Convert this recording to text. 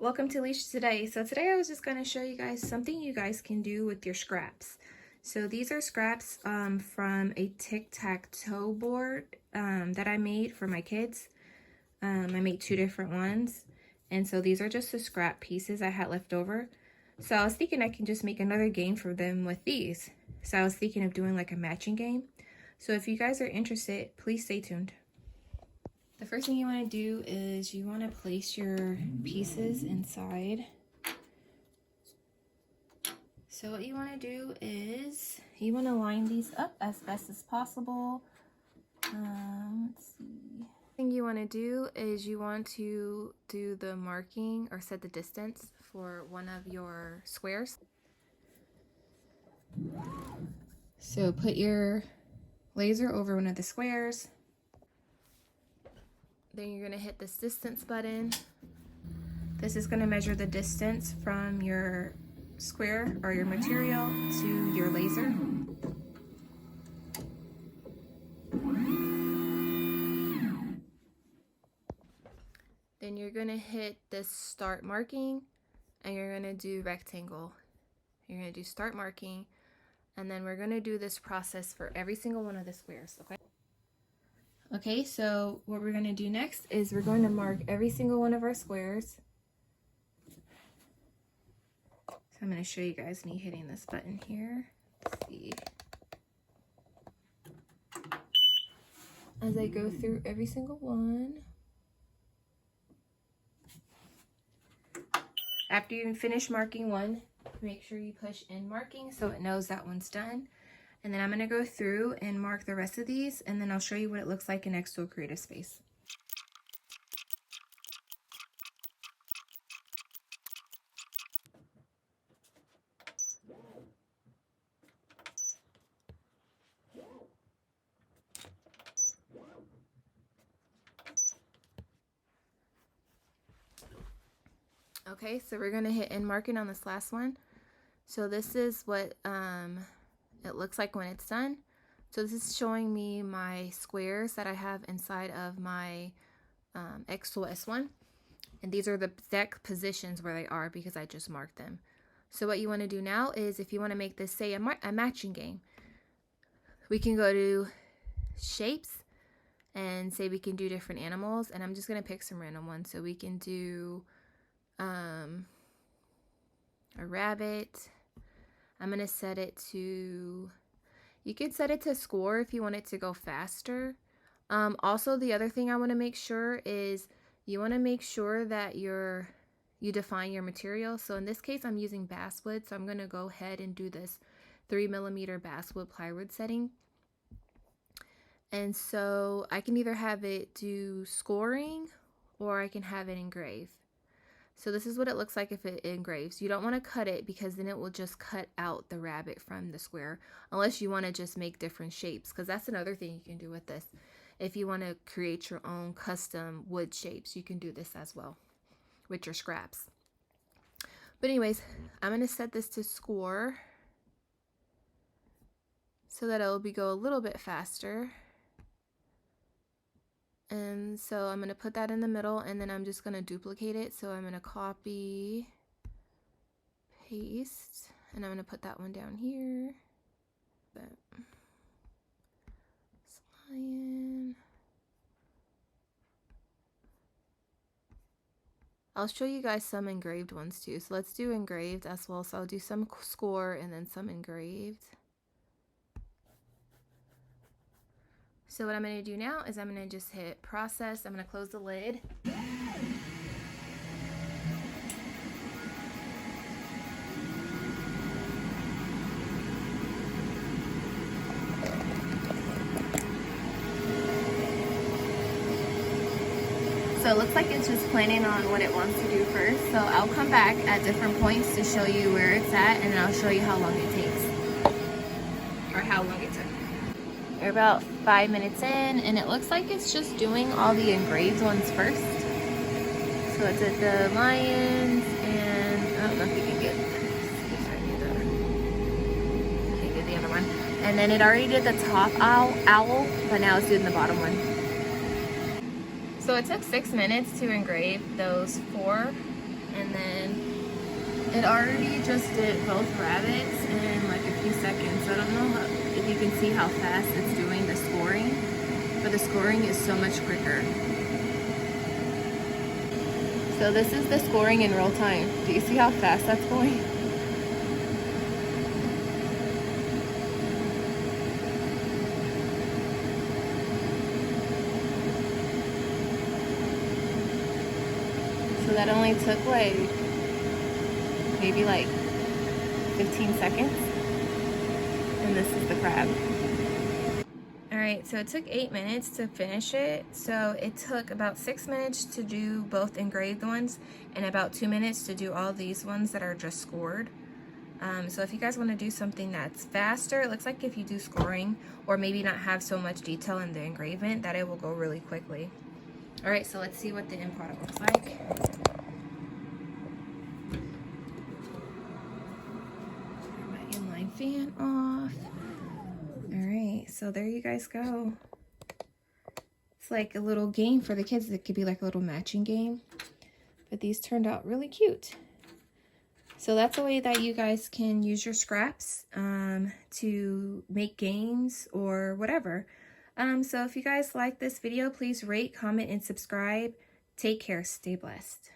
Welcome to Leash Today. So today I was just going to show you guys something you guys can do with your scraps. So these are scraps from a tic-tac-toe board that I made for my kids. I made two different ones, and so these are just the scrap pieces I had left over. So I was thinking I can just make another game for them with these. So I was thinking of doing like a matching game. So if you guys are interested, please stay tuned. The first thing you want to do is you want to place your pieces inside. So what you want to do is you want to line these up as best as possible. Let's see. The thing you want to do is you want to do the marking or set the distance for one of your squares. So put your laser over one of the squares. Then you're going to hit this distance button. This is going to measure the distance from your square or your material to your laser. Then you're going to hit this start marking and you're going to do rectangle. You're going to do start marking, and then we're going to do this process for every single one of the squares, okay? Okay, so what we're going to do next is we're going to mark every single one of our squares. So I'm going to show you guys me hitting this button here. Let's see. As I go through every single one. After you finish marking one, make sure you push end marking so it knows that one's done. And then I'm going to go through and mark the rest of these, and then I'll show you what it looks like in xTool Creative Space. Okay, so we're going to hit end marking on this last one. So this is what it looks like when it's done. So this is showing me my squares that I have inside of my xTool S1. And these are the exact positions where they are because I just marked them. So what you want to do now is, if you want to make this, say, a matching game, we can go to shapes and say we can do different animals. And I'm just going to pick some random ones. So we can do a rabbit. I'm going to set it to, you could set it to score if you want it to go faster. Also, the other thing I want to make sure is you want to make sure that you define your material. So in this case, I'm using Basswood. So I'm going to go ahead and do this 3mm Basswood plywood setting. And so I can either have it do scoring or I can have it engrave. So this is what it looks like if it engraves. You don't want to cut it because then it will just cut out the rabbit from the square, unless you want to just make different shapes, because that's another thing you can do with this. If you want to create your own custom wood shapes, you can do this as well with your scraps. But anyways, I'm going to set this to score so that it will go a little bit faster. And so I'm going to put that in the middle, and then I'm just going to duplicate it. So I'm going to copy, paste, and I'm going to put that one down here. Lion. I'll show you guys some engraved ones too. So let's do engraved as well. So I'll do some score and then some engraved. So what I'm going to do now is I'm going to just hit process. I'm going to close the lid. So it looks like it's just planning on what it wants to do first. So I'll come back at different points to show you where it's at, and then I'll show you how long it takes. Or how long it took. We're about 5 minutes in, and it looks like it's just doing all the engraved ones first. So it's at the lions, and I don't know if you can get the other one. And then it already did the top owl, but now it's doing the bottom one. So it took 6 minutes to engrave those 4 And then it already just did both rabbits in like a few seconds. So I don't know if you can see how fast it's doing the scoring, but the scoring is so much quicker. So this is the scoring in real time. Do you see how fast that's going? So that only took like, maybe like 15 seconds. And this is the crab. Alright, so it took 8 minutes to finish it. So it took about 6 minutes to do both engraved ones and about 2 minutes to do all these ones that are just scored. So if you guys want to do something that's faster, it looks like if you do scoring or maybe not have so much detail in the engravement, that it will go really quickly. Alright, so let's see what the end product looks like. Turn my inline fan off. Alright, so there you guys go. It's like a little game for the kids. It could be like a little matching game. But these turned out really cute. So that's a way that you guys can use your scraps to make games or whatever. So if you guys like this video, please rate, comment, and subscribe. Take care. Stay blessed.